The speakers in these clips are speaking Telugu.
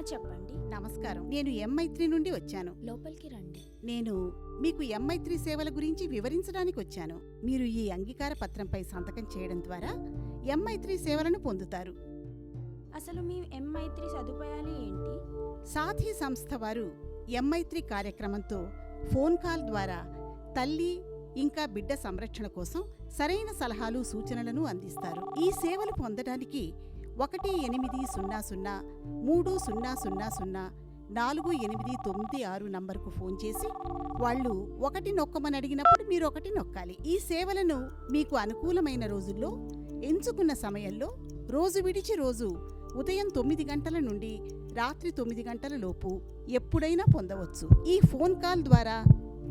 చెప్పండి. నమస్కారం, నేను ఎంఐ3 నుండి వచ్చాను. లోపలికి రండి. నేను మీకు ఎంఐ3 సేవల గురించి వివరించడానికి వచ్చాను. మీరు ఈ అంగీకార పత్రంపై సంతకం చేయడం ద్వారా ఎంఐ3 సేవలను పొందుతారు. అసలు మీ ఎంఐ3 సదుపాయాలు ఏంటి? సాథీ సంస్థ వారు ఎంఐ3 కార్యక్రమంతో ఫోన్ కాల్ ద్వారా తల్లి ఇంకా బిడ్డ సంరక్షణ కోసం సరైన సలహాలు సూచనలను అందిస్తారు. ఈ సేవలు పొందడానికి 1-800-3000-4896 నంబరుకు ఫోన్ చేసి వాళ్ళు 1 నొక్కమని అడిగినప్పుడు మీరు 1 నొక్కాలి. ఈ సేవలను మీకు అనుకూలమైన రోజుల్లో ఎంచుకున్న సమయంలో రోజు విడిచి రోజు ఉదయం 9 గంటల నుండి రాత్రి 9 గంటల లోపు ఎప్పుడైనా పొందవచ్చు. ఈ ఫోన్ కాల్ ద్వారా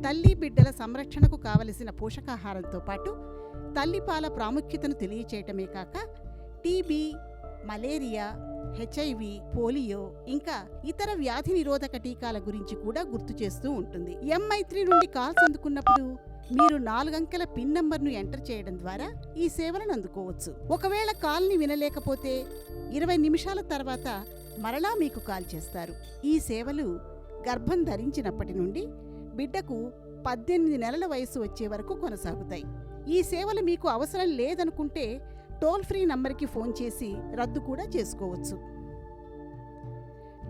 తల్లి బిడ్డల సంరక్షణకు కావలసిన పోషకాహారంతో పాటు తల్లిపాల ప్రాముఖ్యతను తెలియచేయటమే కాక టీబీ, మలేరియా, హెచ్ఐవి, పోలియో ఇంకా ఇతర వ్యాధి నిరోధక టీకాల గురించి కూడా గుర్తు చేస్తూ ఉంటుంది. ఎంఐ3 నుండి కాల్స్ అందుకున్నప్పుడు మీరు 4 అంకెల పిన్ నంబర్ను ఎంటర్ చేయడం ద్వారా ఈ సేవలను అందుకోవచ్చు. ఒకవేళ కాల్ని వినలేకపోతే 20 నిమిషాల తర్వాత మరలా మీకు కాల్ చేస్తారు. ఈ సేవలు గర్భం ధరించినప్పటి నుండి బిడ్డకు 18 నెలల వయసు వచ్చే వరకు కొనసాగుతాయి. ఈ సేవలు మీకు అవసరం లేదనుకుంటే టోల్ ఫ్రీ నంబర్కి ఫోన్ చేసి రద్దు కూడా చేసుకోవచ్చు.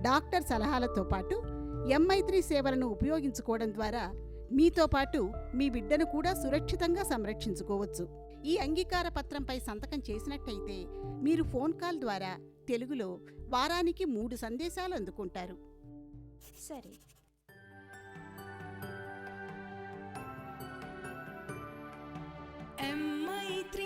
డాక్టర్ సలహాలతో పాటు ఎంఐ3 సేవలను ఉపయోగించుకోవడం ద్వారా మీతో పాటు మీ బిడ్డను కూడా సురక్షితంగా సంరక్షించుకోవచ్చు. ఈ అంగీకార పత్రంపై సంతకం చేసినట్టయితే మీరు ఫోన్ కాల్ ద్వారా తెలుగులో వారానికి 3 సందేశాలు అందుకుంటారు. సరే. MI3